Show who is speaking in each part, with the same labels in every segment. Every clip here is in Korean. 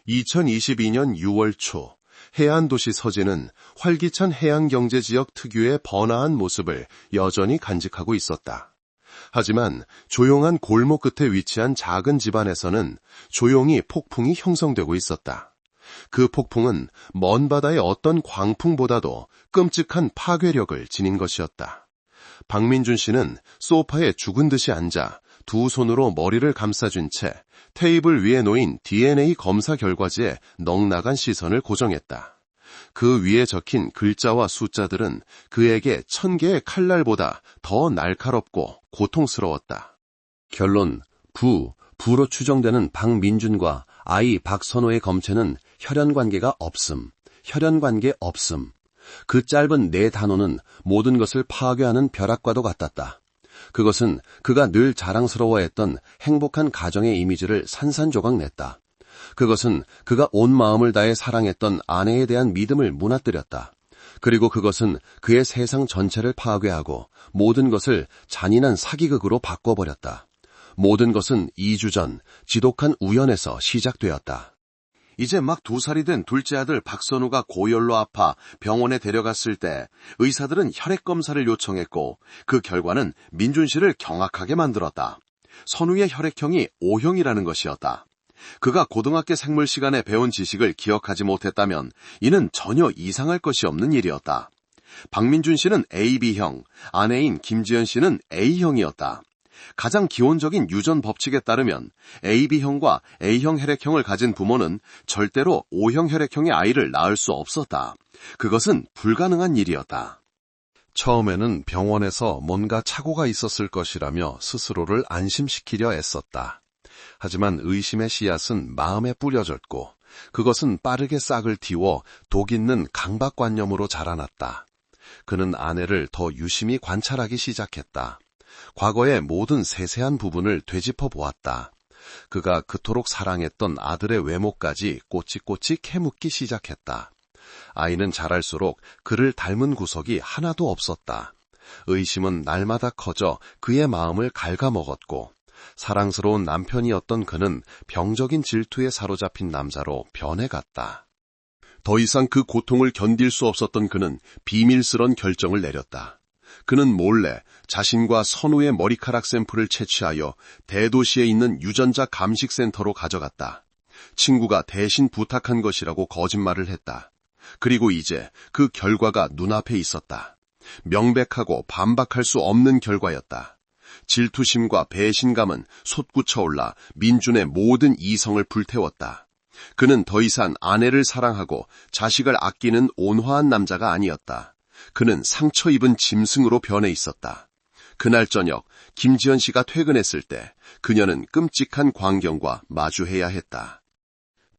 Speaker 1: 2022년 6월 초 해안도시 서재는 활기찬 해양경제지역 특유의 번화한 모습을 여전히 간직하고 있었다. 하지만 조용한 골목 끝에 위치한 작은 집안에서는 조용히 폭풍이 형성되고 있었다. 그 폭풍은 먼 바다의 어떤 광풍보다도 끔찍한 파괴력을 지닌 것이었다. 박민준 씨는 소파에 죽은 듯이 앉아 두 손으로 머리를 감싸준 채 테이블 위에 놓인 DNA 검사 결과지에 넉나간 시선을 고정했다. 그 위에 적힌 글자와 숫자들은 그에게 1000개의 칼날보다 더 날카롭고 고통스러웠다. 결론, 부로 추정되는 박민준과 아이 박선호의 검체는 혈연관계가 없음, 혈연관계 없음. 그 짧은 네 단어는 모든 것을 파괴하는 벼락과도 같았다. 그것은 그가 늘 자랑스러워했던 행복한 가정의 이미지를 산산조각 냈다. 그것은 그가 온 마음을 다해 사랑했던 아내에 대한 믿음을 무너뜨렸다. 그리고 그것은 그의 세상 전체를 파괴하고 모든 것을 잔인한 사기극으로 바꿔버렸다. 모든 것은 2주 전 지독한 우연에서 시작되었다. 이제 막 2살이 된 둘째 아들 박선우가 고열로 아파 병원에 데려갔을 때 의사들은 혈액검사를 요청했고 그 결과는 민준 씨를 경악하게 만들었다. 선우의 혈액형이 O형이라는 것이었다. 그가 고등학교 생물 시간에 배운 지식을 기억하지 못했다면 이는 전혀 이상할 것이 없는 일이었다. 박민준 씨는 AB형, 아내인 김지연 씨는 A형이었다. 가장 기본적인 유전 법칙에 따르면 AB형과 A형 혈액형을 가진 부모는 절대로 O형 혈액형의 아이를 낳을 수 없었다. 그것은 불가능한 일이었다. 처음에는 병원에서 뭔가 착오가 있었을 것이라며 스스로를 안심시키려 애썼다. 하지만 의심의 씨앗은 마음에 뿌려졌고 그것은 빠르게 싹을 틔워 독 있는 강박관념으로 자라났다. 그는 아내를 더 유심히 관찰하기 시작했다. 과거의 모든 세세한 부분을 되짚어 보았다. 그가 그토록 사랑했던 아들의 외모까지 꼬치꼬치 캐묻기 시작했다. 아이는 자랄수록 그를 닮은 구석이 하나도 없었다. 의심은 날마다 커져 그의 마음을 갉아먹었고 사랑스러운 남편이었던 그는 병적인 질투에 사로잡힌 남자로 변해갔다. 더 이상 그 고통을 견딜 수 없었던 그는 비밀스런 결정을 내렸다. 그는 몰래 자신과 선우의 머리카락 샘플을 채취하여 대도시에 있는 유전자 감식센터로 가져갔다. 친구가 대신 부탁한 것이라고 거짓말을 했다. 그리고 이제 그 결과가 눈앞에 있었다. 명백하고 반박할 수 없는 결과였다. 질투심과 배신감은 솟구쳐 올라 민준의 모든 이성을 불태웠다. 그는 더 이상 아내를 사랑하고 자식을 아끼는 온화한 남자가 아니었다. 그는 상처 입은 짐승으로 변해 있었다. 그날 저녁 김지연 씨가 퇴근했을 때 그녀는 끔찍한 광경과 마주해야 했다.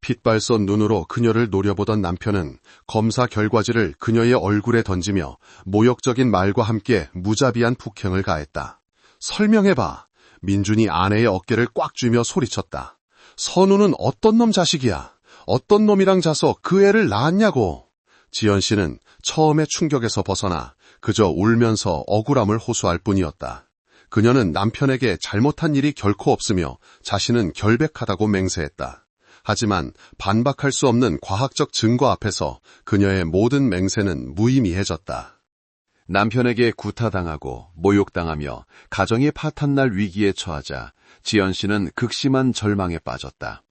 Speaker 1: 핏발선 눈으로 그녀를 노려보던 남편은 검사 결과지를 그녀의 얼굴에 던지며 모욕적인 말과 함께 무자비한 폭행을 가했다. 설명해봐. 민준이 아내의 어깨를 꽉 쥐며 소리쳤다. 선우는 어떤 놈 자식이야? 어떤 놈이랑 자서 그 애를 낳았냐고. 지연 씨는 처음의 충격에서 벗어나 그저 울면서 억울함을 호소할 뿐이었다. 그녀는 남편에게 잘못한 일이 결코 없으며 자신은 결백하다고 맹세했다. 하지만 반박할 수 없는 과학적 증거 앞에서 그녀의 모든 맹세는 무의미해졌다. 남편에게 구타당하고 모욕당하며 가정이 파탄날 위기에 처하자 지연 씨는 극심한 절망에 빠졌다.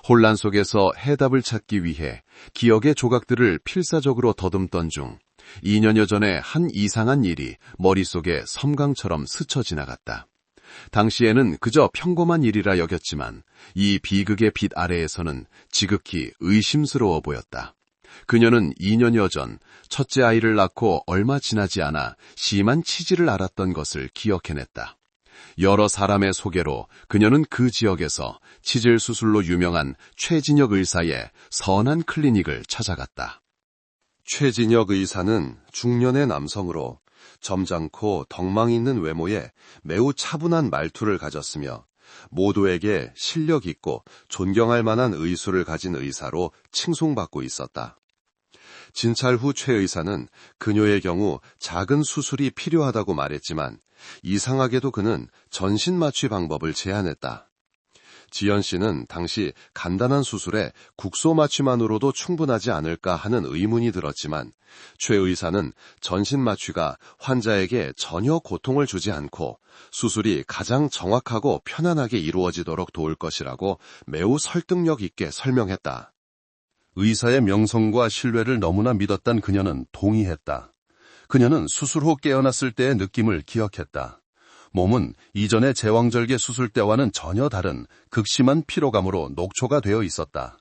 Speaker 1: 혼란 속에서 해답을 찾기 위해 기억의 조각들을 필사적으로 더듬던 중 2년여 전에 한 이상한 일이 머릿속에 섬광처럼 스쳐 지나갔다. 당시에는 그저 평범한 일이라 여겼지만 이 비극의 빛 아래에서는 지극히 의심스러워 보였다. 그녀는 2년여 전 첫째 아이를 낳고 얼마 지나지 않아 심한 치질을 앓았던 것을 기억해냈다. 여러 사람의 소개로 그녀는 그 지역에서 치질 수술로 유명한 최진혁 의사의 선한 클리닉을 찾아갔다. 최진혁 의사는 중년의 남성으로 점잖고 덕망 있는 외모에 매우 차분한 말투를 가졌으며 모두에게 실력 있고 존경할 만한 의술을 가진 의사로 칭송받고 있었다. 진찰 후 최 의사는 그녀의 경우 작은 수술이 필요하다고 말했지만 이상하게도 그는 전신 마취 방법을 제안했다. 지연 씨는 당시 간단한 수술에 국소 마취만으로도 충분하지 않을까 하는 의문이 들었지만 최 의사는 전신 마취가 환자에게 전혀 고통을 주지 않고 수술이 가장 정확하고 편안하게 이루어지도록 도울 것이라고 매우 설득력 있게 설명했다. 의사의 명성과 신뢰를 너무나 믿었던 그녀는 동의했다. 그녀는 수술 후 깨어났을 때의 느낌을 기억했다. 몸은 이전의 제왕절개 수술 때와는 전혀 다른 극심한 피로감으로 녹초가 되어 있었다.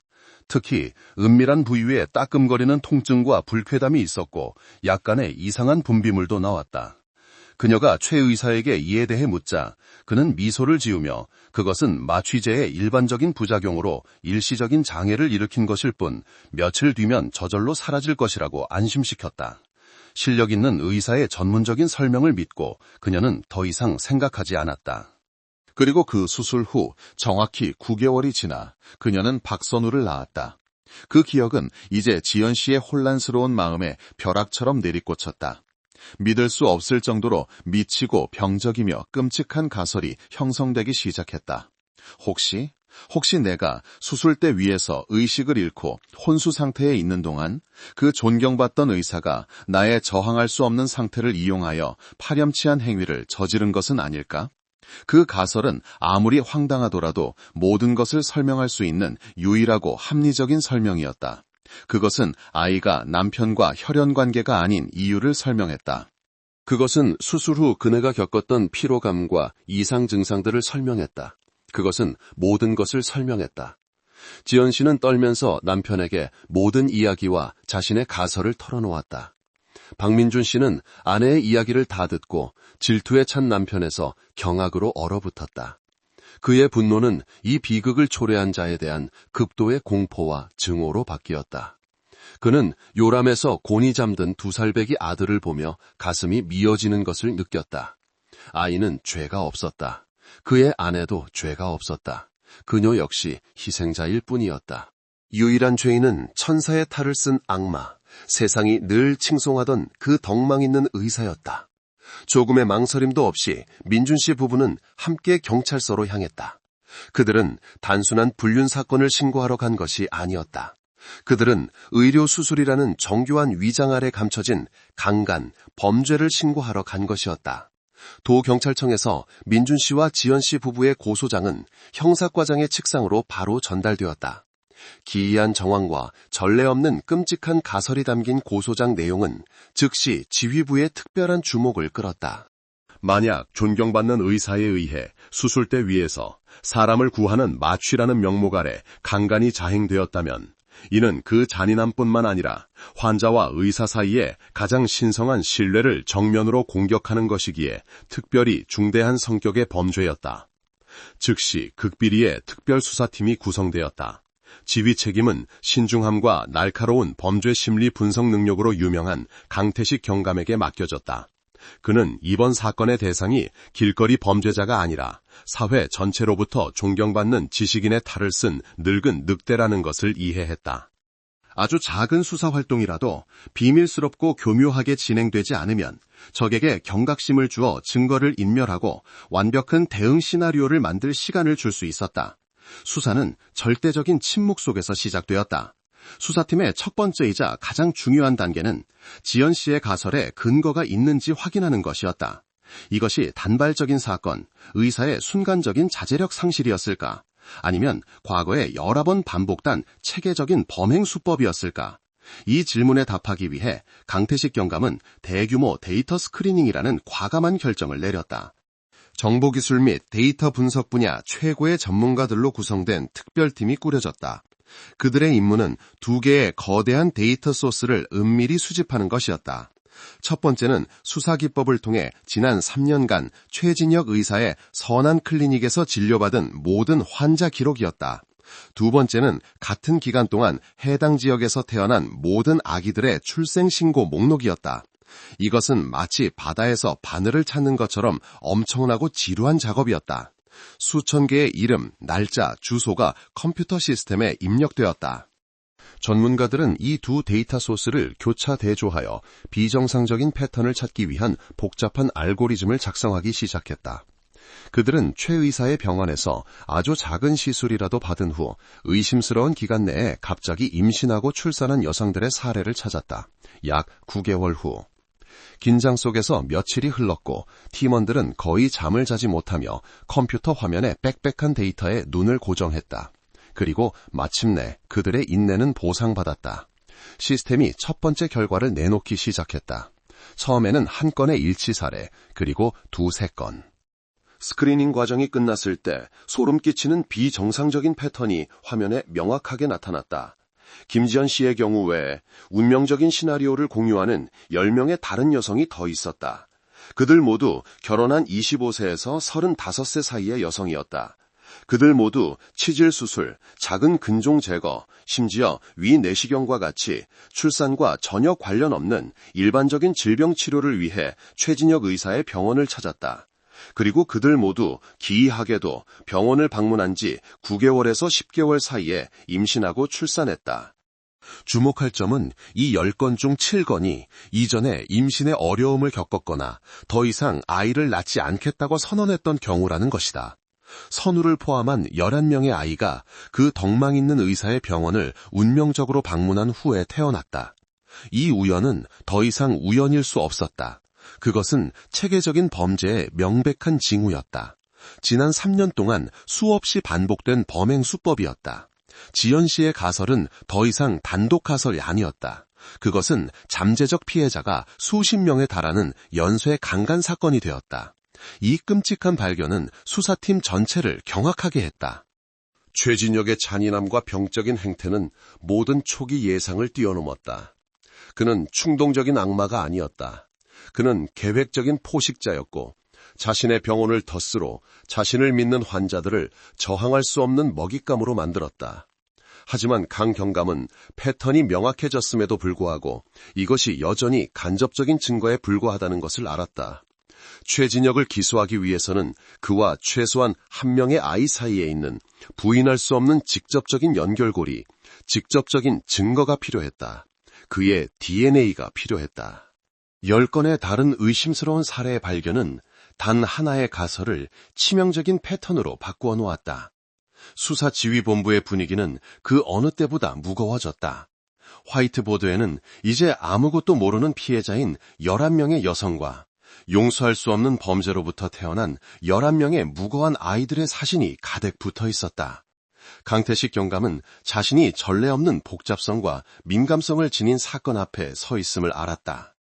Speaker 1: 특히 은밀한 부위에 따끔거리는 통증과 불쾌감이 있었고 약간의 이상한 분비물도 나왔다. 그녀가 최 의사에게 이에 대해 묻자 그는 미소를 지으며 그것은 마취제의 일반적인 부작용으로 일시적인 장애를 일으킨 것일 뿐 며칠 뒤면 저절로 사라질 것이라고 안심시켰다. 실력 있는 의사의 전문적인 설명을 믿고 그녀는 더 이상 생각하지 않았다.
Speaker 2: 그리고 그 수술 후 정확히 9개월이 지나 그녀는 박선우를 낳았다. 그 기억은 이제 지연 씨의 혼란스러운 마음에 벼락처럼 내리꽂혔다. 믿을 수 없을 정도로 미치고 병적이며 끔찍한 가설이 형성되기 시작했다. 혹시 내가 수술대 위에서 의식을 잃고 혼수 상태에 있는 동안 그 존경받던 의사가 나의 저항할 수 없는 상태를 이용하여 파렴치한 행위를 저지른 것은 아닐까? 그 가설은 아무리 황당하더라도 모든 것을 설명할 수 있는 유일하고 합리적인 설명이었다. 그것은 아이가 남편과 혈연 관계가 아닌 이유를 설명했다.
Speaker 1: 그것은 수술 후 그네가 겪었던 피로감과 이상 증상들을 설명했다. 그것은 모든 것을 설명했다. 지연 씨는 떨면서 남편에게 모든 이야기와 자신의 가설을 털어놓았다. 박민준 씨는 아내의 이야기를 다 듣고 질투에 찬 남편에서 경악으로 얼어붙었다. 그의 분노는 이 비극을 초래한 자에 대한 극도의 공포와 증오로 바뀌었다. 그는 요람에서 곤히 잠든 2살배기 아들을 보며 가슴이 미어지는 것을 느꼈다. 아이는 죄가 없었다. 그의 아내도 죄가 없었다. 그녀 역시 희생자일 뿐이었다. 유일한 죄인은 천사의 탈을 쓴 악마, 세상이 늘 칭송하던 그 덕망 있는 의사였다. 조금의 망설임도 없이 민준 씨 부부는 함께 경찰서로 향했다. 그들은 단순한 불륜 사건을 신고하러 간 것이 아니었다. 그들은 의료수술이라는 정교한 위장 아래 감춰진 강간, 범죄를 신고하러 간 것이었다. 도경찰청에서 민준 씨와 지연 씨 부부의 고소장은 형사과장의 책상으로 바로 전달되었다. 기이한 정황과 전례 없는 끔찍한 가설이 담긴 고소장 내용은 즉시 지휘부의 특별한 주목을 끌었다. 만약 존경받는 의사에 의해 수술대 위에서 사람을 구하는 마취라는 명목 아래 강간이 자행되었다면 이는 그 잔인함뿐만 아니라 환자와 의사 사이에 가장 신성한 신뢰를 정면으로 공격하는 것이기에 특별히 중대한 성격의 범죄였다. 즉시 극비리의 특별수사팀이 구성되었다. 지휘 책임은 신중함과 날카로운 범죄 심리 분석 능력으로 유명한 강태식 경감에게 맡겨졌다. 그는 이번 사건의 대상이 길거리 범죄자가 아니라 사회 전체로부터 존경받는 지식인의 탈을 쓴 늙은 늑대라는 것을 이해했다. 아주 작은 수사 활동이라도 비밀스럽고 교묘하게 진행되지 않으면 적에게 경각심을 주어 증거를 인멸하고 완벽한 대응 시나리오를 만들 시간을 줄 수 있었다. 수사는 절대적인 침묵 속에서 시작되었다. 수사팀의 첫 번째이자 가장 중요한 단계는 지연 씨의 가설에 근거가 있는지 확인하는 것이었다. 이것이 단발적인 사건, 의사의 순간적인 자제력 상실이었을까? 아니면 과거에 여러 번 반복된 체계적인 범행 수법이었을까? 이 질문에 답하기 위해 강태식 경감은 대규모 데이터 스크리닝이라는 과감한 결정을 내렸다. 정보기술 및 데이터 분석 분야 최고의 전문가들로 구성된 특별팀이 꾸려졌다. 그들의 임무는 2개의 거대한 데이터 소스를 은밀히 수집하는 것이었다. 첫 번째는 수사기법을 통해 지난 3년간 최진혁 의사의 선한 클리닉에서 진료받은 모든 환자 기록이었다. 두 번째는 같은 기간 동안 해당 지역에서 태어난 모든 아기들의 출생신고 목록이었다. 이것은 마치 바다에서 바늘을 찾는 것처럼 엄청나고 지루한 작업이었다. 수천 개의 이름, 날짜, 주소가 컴퓨터 시스템에 입력되었다. 전문가들은 이 2 데이터 소스를 교차 대조하여 비정상적인 패턴을 찾기 위한 복잡한 알고리즘을 작성하기 시작했다. 그들은 최 의사의 병원에서 아주 작은 시술이라도 받은 후 의심스러운 기간 내에 갑자기 임신하고 출산한 여성들의 사례를 찾았다. 약 9개월 후. 긴장 속에서 며칠이 흘렀고 팀원들은 거의 잠을 자지 못하며 컴퓨터 화면에 빽빽한 데이터에 눈을 고정했다. 그리고 마침내 그들의 인내는 보상받았다. 시스템이 첫 번째 결과를 내놓기 시작했다. 처음에는 한 건의 일치 사례, 그리고 2-3건. 스크리닝 과정이 끝났을 때 소름 끼치는 비정상적인 패턴이 화면에 명확하게 나타났다. 김지연 씨의 경우 외에 운명적인 시나리오를 공유하는 10명의 다른 여성이 더 있었다. 그들 모두 결혼한 25세에서 35세 사이의 여성이었다. 그들 모두 치질 수술, 작은 근종 제거, 심지어 위 내시경과 같이 출산과 전혀 관련 없는 일반적인 질병 치료를 위해 최진혁 의사의 병원을 찾았다. 그리고 그들 모두 기이하게도 병원을 방문한 지 9개월에서 10개월 사이에 임신하고 출산했다. 주목할 점은 이 10건 중 7건이 이전에 임신의 어려움을 겪었거나 더 이상 아이를 낳지 않겠다고 선언했던 경우라는 것이다. 선우를 포함한 11명의 아이가 그 덕망 있는 의사의 병원을 운명적으로 방문한 후에 태어났다. 이 우연은 더 이상 우연일 수 없었다. 그것은 체계적인 범죄의 명백한 징후였다. 지난 3년 동안 수없이 반복된 범행 수법이었다. 지연 씨의 가설은 더 이상 단독 가설이 아니었다. 그것은 잠재적 피해자가 수십 명에 달하는 연쇄 강간 사건이 되었다. 이 끔찍한 발견은 수사팀 전체를 경악하게 했다. 최진혁의 잔인함과 병적인 행태는 모든 초기 예상을 뛰어넘었다. 그는 충동적인 악마가 아니었다. 그는 계획적인 포식자였고 자신의 병원을 덫으로 자신을 믿는 환자들을 저항할 수 없는 먹잇감으로 만들었다. 하지만 강경감은 패턴이 명확해졌음에도 불구하고 이것이 여전히 간접적인 증거에 불과하다는 것을 알았다. 최진혁을 기소하기 위해서는 그와 최소한 한 명의 아이 사이에 있는 부인할 수 없는 직접적인 연결고리, 직접적인 증거가 필요했다. 그의 DNA가 필요했다. 10건의 다른 의심스러운 사례의 발견은 단 하나의 가설을 치명적인 패턴으로 바꾸어 놓았다. 수사지휘본부의 분위기는 그 어느 때보다 무거워졌다. 화이트보드에는 이제 아무것도 모르는 피해자인 11명의 여성과 용서할 수 없는 범죄로부터 태어난 11명의 무고한 아이들의 사진이 가득 붙어 있었다. 강태식 경감은 자신이 전례 없는 복잡성과 민감성을 지닌 사건 앞에 서 있음을 알았다.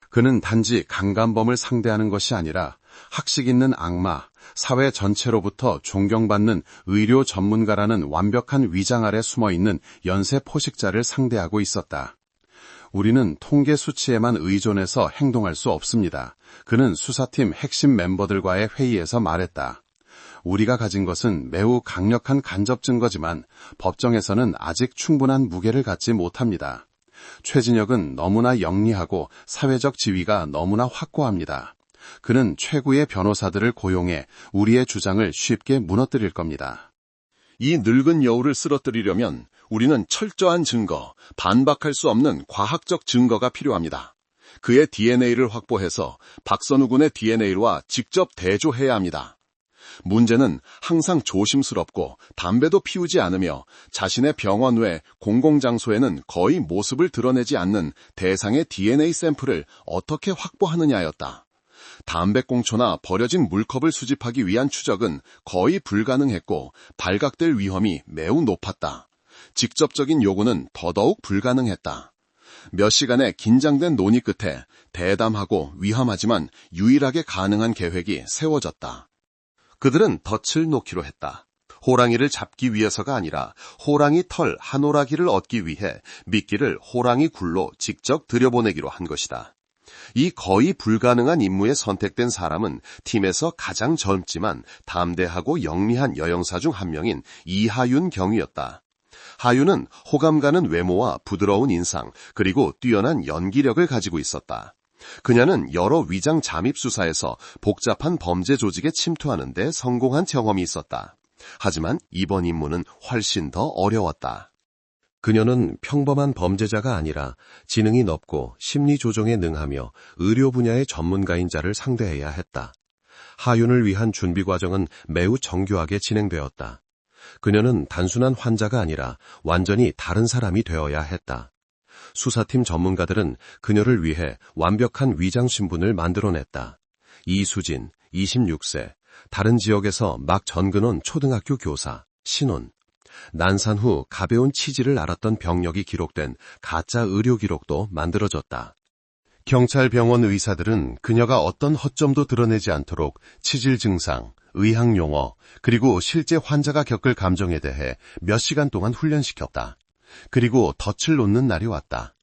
Speaker 2: 그는 단지 강간범을 상대하는 것이 아니라 학식 있는 악마, 사회 전체로부터 존경받는 의료 전문가라는 완벽한 위장 아래 숨어있는 연쇄 포식자를 상대하고 있었다. 우리는 통계 수치에만 의존해서 행동할 수 없습니다. 그는 수사팀 핵심 멤버들과의 회의에서 말했다. 우리가 가진 것은 매우 강력한 간접 증거지만 법정에서는 아직 충분한 무게를 갖지 못합니다. 최진혁은 너무나 영리하고 사회적 지위가 너무나 확고합니다. 그는 최고의 변호사들을 고용해 우리의 주장을 쉽게 무너뜨릴 겁니다.
Speaker 1: 이 늙은 여우를 쓰러뜨리려면 우리는 철저한 증거, 반박할 수 없는 과학적 증거가 필요합니다. 그의 DNA를 확보해서 박선우 군의 DNA와 직접 대조해야 합니다. 문제는 항상 조심스럽고 담배도 피우지 않으며 자신의 병원 외 공공장소에는 거의 모습을 드러내지 않는 대상의 DNA 샘플을 어떻게 확보하느냐였다. 담배꽁초나 버려진 물컵을 수집하기 위한 추적은 거의 불가능했고 발각될 위험이 매우 높았다. 직접적인 요구는 더더욱 불가능했다. 몇 시간의 긴장된 논의 끝에 대담하고 위험하지만 유일하게 가능한 계획이 세워졌다. 그들은 덫을 놓기로 했다. 호랑이를 잡기 위해서가 아니라 호랑이 털 한 오라기를 얻기 위해 미끼를 호랑이 굴로 직접 들여보내기로 한 것이다. 이 거의 불가능한 임무에 선택된 사람은 팀에서 가장 젊지만 담대하고 영리한 여영사 중 한 명인 이하윤 경위였다. 하윤은 호감 가는 외모와 부드러운 인상 그리고 뛰어난 연기력을 가지고 있었다. 그녀는 여러 위장 잠입 수사에서 복잡한 범죄 조직에 침투하는 데 성공한 경험이 있었다. 하지만 이번 임무는 훨씬 더 어려웠다. 그녀는 평범한 범죄자가 아니라 지능이 높고 심리 조종에 능하며 의료 분야의 전문가인 자를 상대해야 했다. 하윤을 위한 준비 과정은 매우 정교하게 진행되었다. 그녀는 단순한 환자가 아니라 완전히 다른 사람이 되어야 했다. 수사팀 전문가들은 그녀를 위해 완벽한 위장 신분을 만들어냈다. 이수진, 26세, 다른 지역에서 막 전근온 초등학교 교사, 신혼. 난산 후 가벼운 치질을 앓았던 병력이 기록된 가짜 의료 기록도 만들어졌다. 경찰 병원 의사들은 그녀가 어떤 허점도 드러내지 않도록 치질 증상, 의학 용어, 그리고 실제 환자가 겪을 감정에 대해 몇 시간 동안 훈련시켰다. 그리고 덫을 놓는 날이 왔다.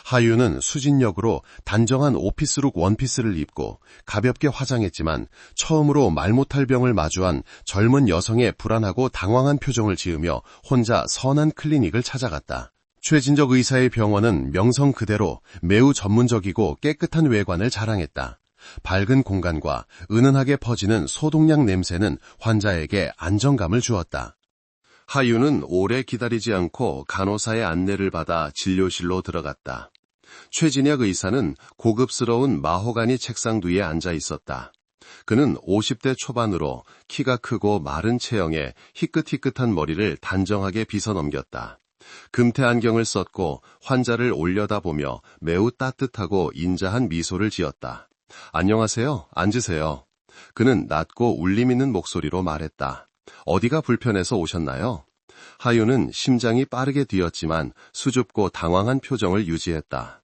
Speaker 1: 하윤은 수진역으로 단정한 오피스룩 원피스를 입고 가볍게 화장했지만 처음으로 말 못할 병을 마주한 젊은 여성의 불안하고 당황한 표정을 지으며 혼자 선한 클리닉을 찾아갔다. 최진적 의사의 병원은 명성 그대로 매우 전문적이고 깨끗한 외관을 자랑했다. 밝은 공간과 은은하게 퍼지는 소독약 냄새는 환자에게 안정감을 주었다. 하윤은 오래 기다리지 않고 간호사의 안내를 받아 진료실로 들어갔다. 최진혁 의사는 고급스러운 마호가니 책상 뒤에 앉아 있었다. 그는 50대 초반으로 키가 크고 마른 체형에 희끗희끗한 머리를 단정하게 빗어 넘겼다. 금태 안경을 썼고 환자를 올려다보며 매우 따뜻하고 인자한 미소를 지었다. 안녕하세요. 앉으세요. 그는 낮고 울림 있는 목소리로 말했다. 어디가 불편해서 오셨나요? 하윤은 심장이 빠르게 뛰었지만 수줍고 당황한 표정을 유지했다.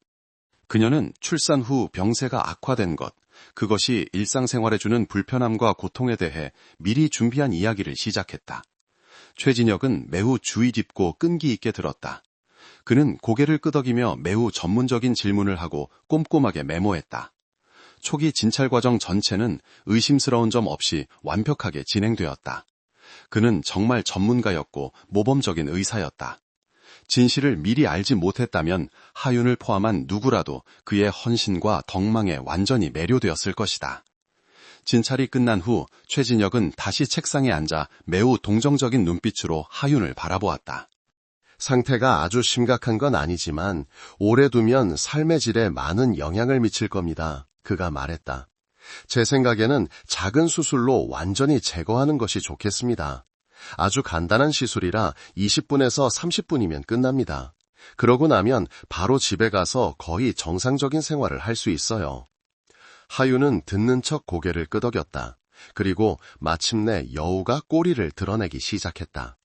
Speaker 1: 그녀는 출산 후 병세가 악화된 것, 그것이 일상생활에 주는 불편함과 고통에 대해 미리 준비한 이야기를 시작했다. 최진혁은 매우 주의 깊고 끈기 있게 들었다. 그는 고개를 끄덕이며 매우 전문적인 질문을 하고 꼼꼼하게 메모했다. 초기 진찰 과정 전체는 의심스러운 점 없이 완벽하게 진행되었다. 그는 정말 전문가였고 모범적인 의사였다. 진실을 미리 알지 못했다면 하윤을 포함한 누구라도 그의 헌신과 덕망에 완전히 매료되었을 것이다. 진찰이 끝난 후 최진혁은 다시 책상에 앉아 매우 동정적인 눈빛으로 하윤을 바라보았다. 상태가 아주 심각한 건 아니지만 오래 두면 삶의 질에 많은 영향을 미칠 겁니다. 그가 말했다. 제 생각에는 작은 수술로 완전히 제거하는 것이 좋겠습니다. 아주 간단한 시술이라 20분에서 30분이면 끝납니다. 그러고 나면 바로 집에 가서 거의 정상적인 생활을 할 수 있어요. 하윤은 듣는 척 고개를 끄덕였다. 그리고 마침내 여우가 꼬리를 드러내기 시작했다.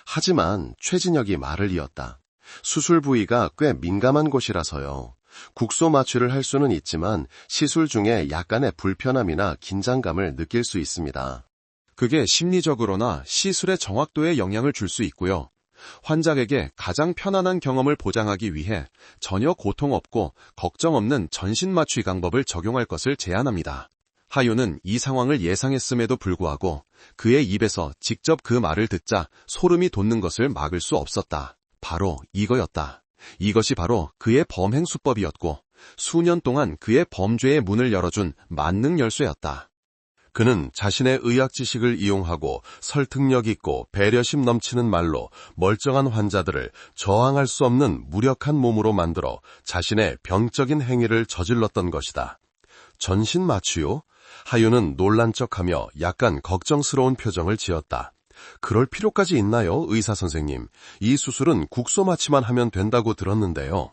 Speaker 1: 하지만 최진혁이 말을 이었다. 수술 부위가 꽤 민감한 곳이라서요. 국소 마취를 할 수는 있지만 시술 중에 약간의 불편함이나 긴장감을 느낄 수 있습니다. 그게 심리적으로나 시술의 정확도에 영향을 줄 수 있고요. 환자에게 가장 편안한 경험을 보장하기 위해 전혀 고통 없고 걱정 없는 전신 마취 방법을 적용할 것을 제안합니다. 하윤은 이 상황을 예상했음에도 불구하고 그의 입에서 직접 그 말을 듣자 소름이 돋는 것을 막을 수 없었다. 바로 이거였다. 이것이 바로 그의 범행 수법이었고 수년 동안 그의 범죄의 문을 열어준 만능 열쇠였다. 그는 자신의 의학 지식을 이용하고 설득력 있고 배려심 넘치는 말로 멀쩡한 환자들을 저항할 수 없는 무력한 몸으로 만들어 자신의 병적인 행위를 저질렀던 것이다. 전신 마취요? 하윤은 놀란 척하며 약간 걱정스러운 표정을 지었다. 그럴 필요까지 있나요, 의사 선생님? 이 수술은 국소 마취만 하면 된다고 들었는데요.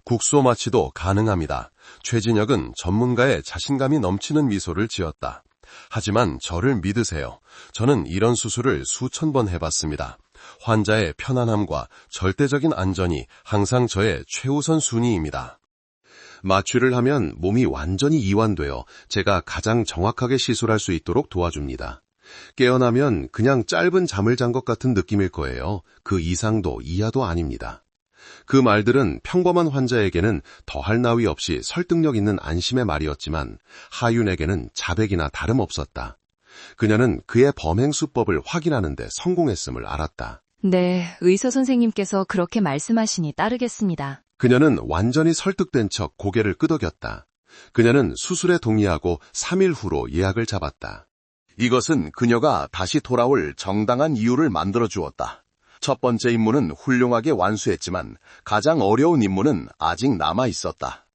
Speaker 1: 국소 마취도 가능합니다. 최진혁은 전문가의 자신감이 넘치는 미소를 지었다. 하지만 저를 믿으세요. 저는 이런 수술을 수천 번 해봤습니다. 환자의 편안함과 절대적인 안전이 항상 저의 최우선 순위입니다. 마취를 하면 몸이 완전히 이완되어 제가 가장 정확하게 시술할 수 있도록 도와줍니다. 깨어나면 그냥 짧은 잠을 잔 것 같은 느낌일 거예요. 그 이상도 이하도 아닙니다. 그 말들은 평범한 환자에게는 더할 나위 없이 설득력 있는 안심의 말이었지만 하윤에게는 자백이나 다름없었다. 그녀는 그의 범행 수법을 확인하는 데 성공했음을 알았다.
Speaker 3: 네, 의사 선생님께서 그렇게 말씀하시니 따르겠습니다.
Speaker 1: 그녀는 완전히 설득된 척 고개를 끄덕였다. 그녀는 수술에 동의하고 3일 후로 예약을 잡았다. 이것은 그녀가 다시 돌아올 정당한 이유를 만들어 주었다. 첫 번째 임무는 훌륭하게 완수했지만 가장 어려운 임무는 아직 남아 있었다.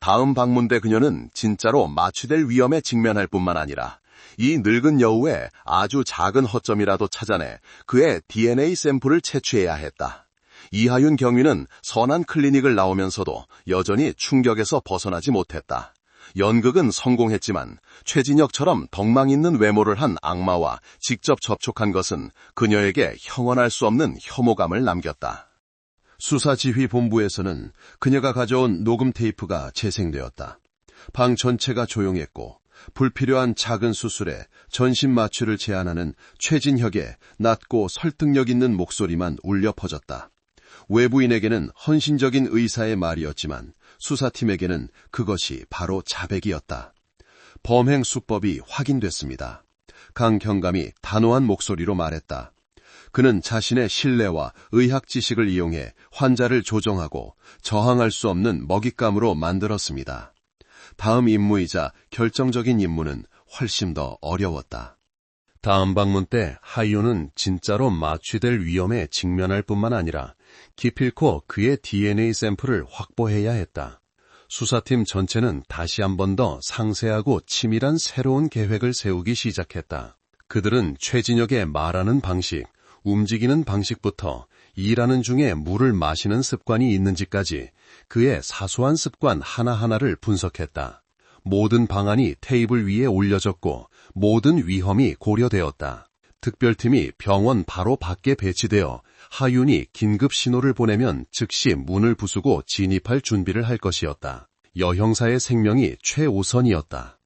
Speaker 1: 다음 방문 때 그녀는 진짜로 마취될 위험에 직면할 뿐만 아니라 이 늙은 여우의 아주 작은 허점이라도 찾아내 그의 DNA 샘플을 채취해야 했다. 이하윤 경위는 선한 클리닉을 나오면서도 여전히 충격에서 벗어나지 못했다. 연극은 성공했지만 최진혁처럼 덕망 있는 외모를 한 악마와 직접 접촉한 것은 그녀에게 형언할 수 없는 혐오감을 남겼다. 수사지휘본부에서는 그녀가 가져온 녹음 테이프가 재생되었다. 방 전체가 조용했고 불필요한 작은 수술에 전신 마취를 제안하는 최진혁의 낮고 설득력 있는 목소리만 울려 퍼졌다. 외부인에게는 헌신적인 의사의 말이었지만 수사팀에게는 그것이 바로 자백이었다. 범행 수법이 확인됐습니다. 강 경감이 단호한 목소리로 말했다. 그는 자신의 신뢰와 의학 지식을 이용해 환자를 조정하고 저항할 수 없는 먹잇감으로 만들었습니다. 다음 임무이자 결정적인 임무는 훨씬 더 어려웠다. 다음 방문 때 하이오는 진짜로 마취될 위험에 직면할 뿐만 아니라 기필코 그의 DNA 샘플을 확보해야 했다. 수사팀 전체는 다시 한 번 더 상세하고 치밀한 새로운 계획을 세우기 시작했다. 그들은 최진혁의 말하는 방식, 움직이는 방식부터 일하는 중에 물을 마시는 습관이 있는지까지 그의 사소한 습관 하나하나를 분석했다. 모든 방안이 테이블 위에 올려졌고 모든 위험이 고려되었다. 특별팀이 병원 바로 밖에 배치되어 하윤이 긴급 신호를 보내면 즉시 문을 부수고 진입할 준비를 할 것이었다. 여형사의 생명이 최우선이었다.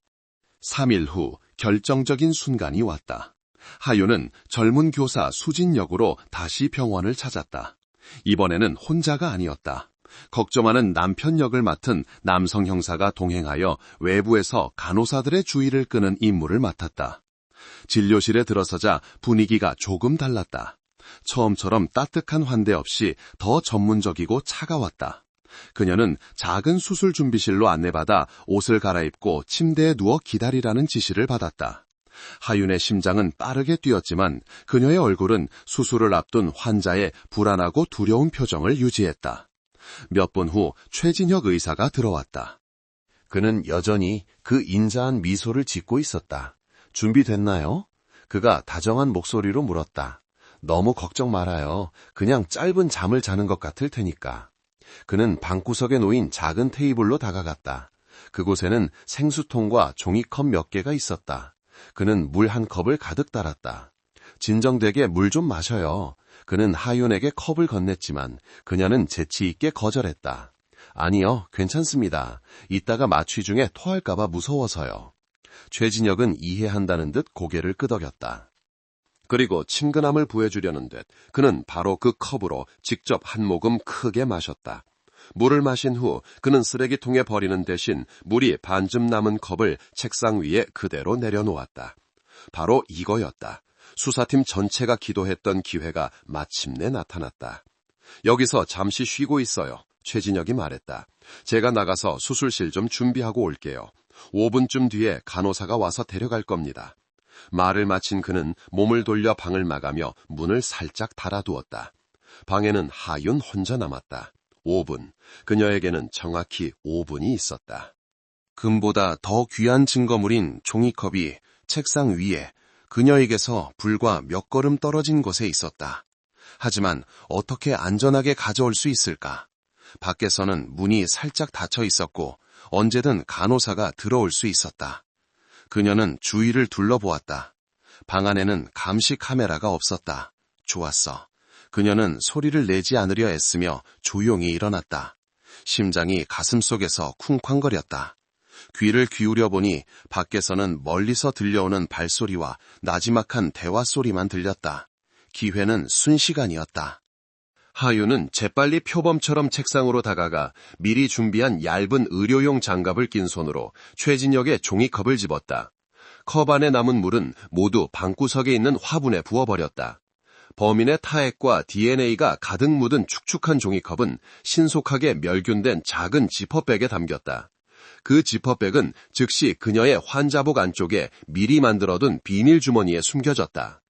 Speaker 1: 3일 후 결정적인 순간이 왔다. 하윤은 젊은 교사 수진 역으로 다시 병원을 찾았다. 이번에는 혼자가 아니었다. 걱정하는 남편 역을 맡은 남성 형사가 동행하여 외부에서 간호사들의 주의를 끄는 임무를 맡았다. 진료실에 들어서자 분위기가 조금 달랐다. 처음처럼 따뜻한 환대 없이 더 전문적이고 차가웠다. 그녀는 작은 수술 준비실로 안내받아 옷을 갈아입고 침대에 누워 기다리라는 지시를 받았다. 하윤의 심장은 빠르게 뛰었지만 그녀의 얼굴은 수술을 앞둔 환자의 불안하고 두려운 표정을 유지했다. 몇 분 후 최진혁 의사가 들어왔다. 그는 여전히 그 인자한 미소를 짓고 있었다. 준비됐나요? 그가 다정한 목소리로 물었다. 너무 걱정 말아요. 그냥 짧은 잠을 자는 것 같을 테니까. 그는 방구석에 놓인 작은 테이블로 다가갔다. 그곳에는 생수통과 종이컵 몇 개가 있었다. 그는 물 한 컵을 가득 따랐다. 진정되게 물 좀 마셔요. 그는 하윤에게 컵을 건넸지만 그녀는 재치 있게 거절했다. 아니요, 괜찮습니다. 이따가 마취 중에 토할까봐 무서워서요. 최진혁은 이해한다는 듯 고개를 끄덕였다. 그리고 친근함을 부해주려는 듯 그는 바로 그 컵으로 직접 한 모금 크게 마셨다. 물을 마신 후 그는 쓰레기통에 버리는 대신 물이 반쯤 남은 컵을 책상 위에 그대로 내려놓았다. 바로 이거였다. 수사팀 전체가 기도했던 기회가 마침내 나타났다. 여기서 잠시 쉬고 있어요. 최진혁이 말했다. 제가 나가서 수술실 좀 준비하고 올게요. 5분쯤 뒤에 간호사가 와서 데려갈 겁니다. 말을 마친 그는 몸을 돌려 방을 마가며 문을 살짝 달아두었다. 방에는 하윤 혼자 남았다. 5분. 그녀에게는 정확히 5분이 있었다. 금보다 더 귀한 증거물인 종이컵이 책상 위에 그녀에게서 불과 몇 걸음 떨어진 곳에 있었다. 하지만 어떻게 안전하게 가져올 수 있을까? 밖에서는 문이 살짝 닫혀 있었고 언제든 간호사가 들어올 수 있었다. 그녀는 주위를 둘러보았다. 방 안에는 감시 카메라가 없었다. 좋았어. 그녀는 소리를 내지 않으려 애쓰며 조용히 일어났다. 심장이 가슴속에서 쿵쾅거렸다. 귀를 기울여 보니 밖에서는 멀리서 들려오는 발소리와 나지막한 대화 소리만 들렸다. 기회는 순식간이었다. 하윤은 재빨리 표범처럼 책상으로 다가가 미리 준비한 얇은 의료용 장갑을 낀 손으로 최진혁의 종이컵을 집었다. 컵 안에 남은 물은 모두 방구석에 있는 화분에 부어버렸다. 범인의 타액과 DNA가 가득 묻은 축축한 종이컵은 신속하게 멸균된 작은 지퍼백에 담겼다. 그 지퍼백은 즉시 그녀의 환자복 안쪽에 미리 만들어둔 비닐 주머니에 숨겨졌다.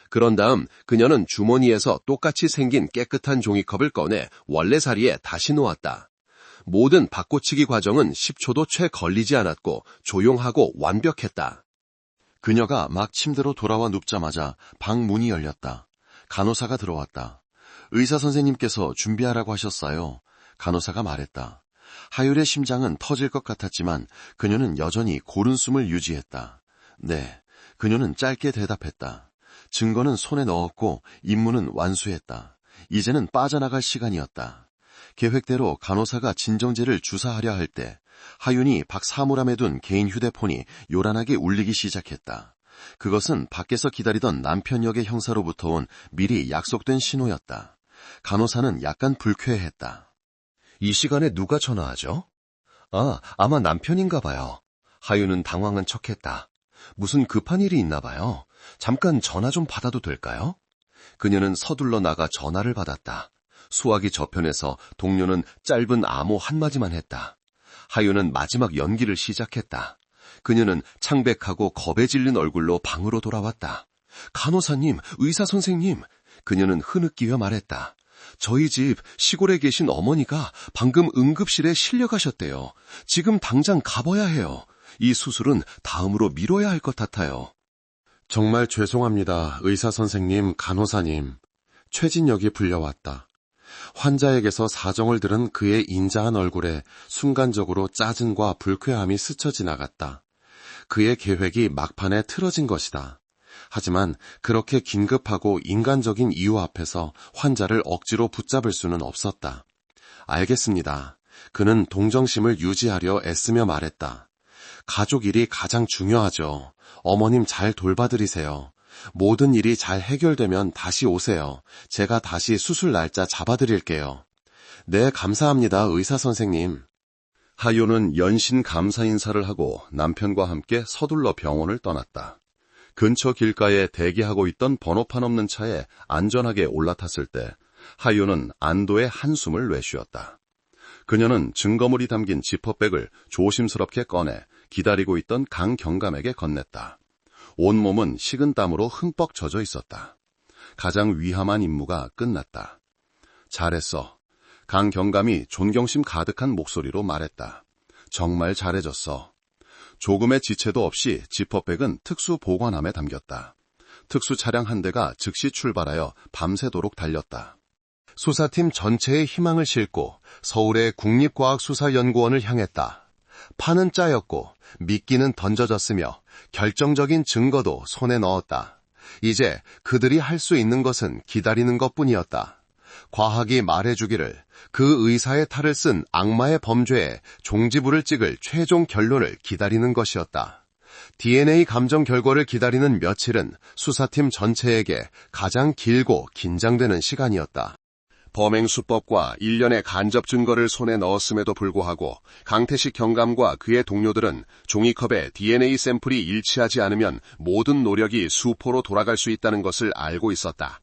Speaker 1: 그런 다음 그녀는 주머니에서 똑같이 생긴 깨끗한 종이컵을 꺼내 원래 자리에 다시 놓았다. 모든 바꿔치기 과정은 10초도 채 걸리지 않았고 조용하고 완벽했다.
Speaker 2: 그녀가 막 침대로 돌아와 눕자마자 방 문이 열렸다. 간호사가 들어왔다. 의사 선생님께서 준비하라고 하셨어요. 간호사가 말했다. 하율의 심장은 터질 것 같았지만 그녀는 여전히 고른 숨을 유지했다. 네, 그녀는 짧게 대답했다. 증거는 손에 넣었고 임무는 완수했다. 이제는 빠져나갈 시간이었다. 계획대로 간호사가 진정제를 주사하려 할 때 하윤이 박 사물함에 둔 개인 휴대폰이 요란하게 울리기 시작했다. 그것은 밖에서 기다리던 남편 역의 형사로부터 온 미리 약속된 신호였다. 간호사는 약간 불쾌했다.
Speaker 1: 이 시간에 누가 전화하죠? 아마 남편인가 봐요. 하윤은 당황한 척했다. 무슨 급한 일이 있나 봐요. 잠깐 전화 좀 받아도 될까요? 그녀는 서둘러 나가 전화를 받았다. 수화기 저편에서 동료는 짧은 암호 한마디만 했다. 하윤은 마지막 연기를 시작했다. 그녀는 창백하고 겁에 질린 얼굴로 방으로 돌아왔다. 간호사님, 의사 선생님. 그녀는 흐느끼며 말했다. 저희 집 시골에 계신 어머니가 방금 응급실에 실려가셨대요. 지금 당장 가봐야 해요. 이 수술은 다음으로 미뤄야 할 것 같아요. 정말 죄송합니다, 의사 선생님, 간호사님. 최진혁이 불려왔다. 환자에게서 사정을 들은 그의 인자한 얼굴에 순간적으로 짜증과 불쾌함이 스쳐 지나갔다. 그의 계획이 막판에 틀어진 것이다. 하지만 그렇게 긴급하고 인간적인 이유 앞에서 환자를 억지로 붙잡을 수는 없었다. 알겠습니다. 그는 동정심을 유지하려 애쓰며 말했다. 가족 일이 가장 중요하죠. 어머님 잘 돌봐드리세요. 모든 일이 잘 해결되면 다시 오세요. 제가 다시 수술 날짜 잡아드릴게요. 네, 감사합니다, 의사 선생님. 하요는 연신 감사 인사를 하고 남편과 함께 서둘러 병원을 떠났다. 근처 길가에 대기하고 있던 번호판 없는 차에 안전하게 올라탔을 때 하요는 안도의 한숨을 내쉬었다. 그녀는 증거물이 담긴 지퍼백을 조심스럽게 꺼내 기다리고 있던 강경감에게 건넸다. 온몸은 식은땀으로 흠뻑 젖어 있었다. 가장 위험한 임무가 끝났다. 잘했어. 강경감이 존경심 가득한 목소리로 말했다. 정말 잘해줬어. 조금의 지체도 없이 지퍼백은 특수 보관함에 담겼다. 특수 차량 한 대가 즉시 출발하여 밤새도록 달렸다. 수사팀 전체의 희망을 싣고 서울의 국립과학수사연구원을 향했다. 판은 짜였고 미끼는 던져졌으며 결정적인 증거도 손에 넣었다. 이제 그들이 할 수 있는 것은 기다리는 것뿐이었다. 과학이 말해주기를 그 의사의 탈을 쓴 악마의 범죄에 종지부를 찍을 최종 결론을 기다리는 것이었다. DNA 감정 결과를 기다리는 며칠은 수사팀 전체에게 가장 길고 긴장되는 시간이었다. 범행 수법과 일련의 간접 증거를 손에 넣었음에도 불구하고 강태식 경감과 그의 동료들은 종이컵에 DNA 샘플이 일치하지 않으면 모든 노력이 수포로 돌아갈 수 있다는 것을 알고 있었다.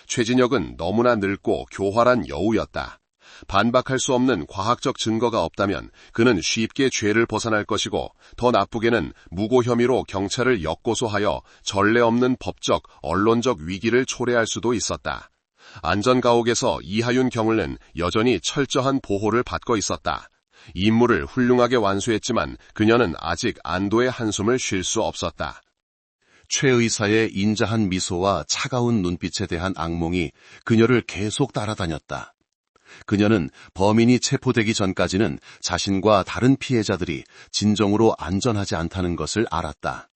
Speaker 1: 최진혁은 너무나 늙고 교활한 여우였다. 반박할 수 없는 과학적 증거가 없다면 그는 쉽게 죄를 벗어날 것이고 더 나쁘게는 무고 혐의로 경찰을 역고소하여 전례 없는 법적, 언론적 위기를 초래할 수도 있었다. 안전가옥에서 이하윤 경을는 여전히 철저한 보호를 받고 있었다. 임무를 훌륭하게 완수했지만 그녀는 아직 안도의 한숨을 쉴 수 없었다. 최 의사의 인자한 미소와 차가운 눈빛에 대한 악몽이 그녀를 계속 따라다녔다. 그녀는 범인이 체포되기 전까지는 자신과 다른 피해자들이 진정으로 안전하지 않다는 것을 알았다.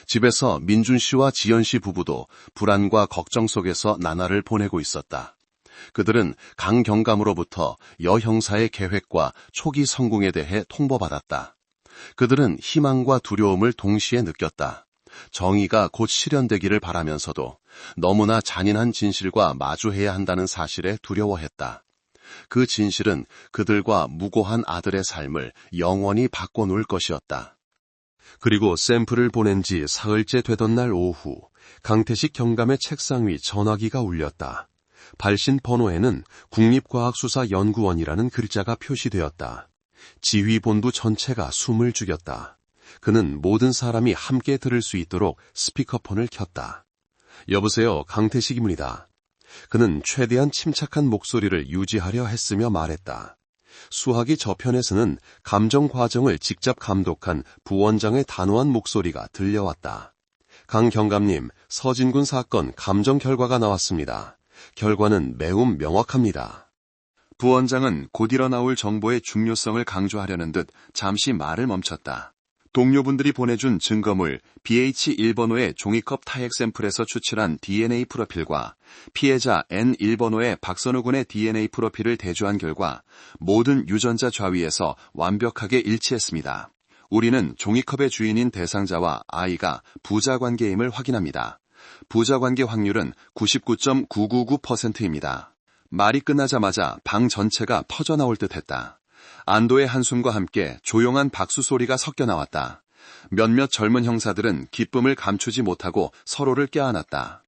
Speaker 1: 집에서 민준 씨와 지연 씨 부부도 불안과 걱정 속에서 나날을 보내고 있었다. 그들은 강경감으로부터 여 형사의 계획과 초기 성공에 대해 통보받았다. 그들은 희망과 두려움을 동시에 느꼈다. 정의가 곧 실현되기를 바라면서도 너무나 잔인한 진실과 마주해야 한다는 사실에 두려워했다. 그 진실은 그들과 무고한 아들의 삶을 영원히 바꿔놓을 것이었다. 그리고 샘플을 보낸 지 사흘째 되던 날 오후, 강태식 경감의 책상 위 전화기가 울렸다. 발신 번호에는 국립과학수사연구원이라는 글자가 표시되었다. 지휘본부 전체가 숨을 죽였다. 그는 모든 사람이 함께 들을 수 있도록 스피커폰을 켰다. 여보세요, 강태식입니다. 그는 최대한 침착한 목소리를 유지하려 했으며 말했다. 수화기 저편에서는 감정 과정을 직접 감독한 부원장의 단호한 목소리가 들려왔다. 강 경감님, 서진군 사건 감정 결과가 나왔습니다. 결과는 매우 명확합니다.
Speaker 2: 부원장은 곧 일어나올 정보의 중요성을 강조하려는 듯 잠시 말을 멈췄다. 동료분들이 보내준 증거물 BH1번호의 종이컵 타액 샘플에서 추출한 DNA 프로필과 피해자 N1번호의 박선우 군의 DNA 프로필을 대조한 결과 모든 유전자 좌위에서 완벽하게 일치했습니다. 우리는 종이컵의 주인인 대상자와 아이가 부자관계임을 확인합니다. 부자관계 확률은 99.999%입니다. 말이 끝나자마자 방 전체가 터져나올 듯했다. 안도의 한숨과 함께 조용한 박수 소리가 섞여 나왔다. 몇몇 젊은 형사들은 기쁨을 감추지 못하고 서로를 껴안았다.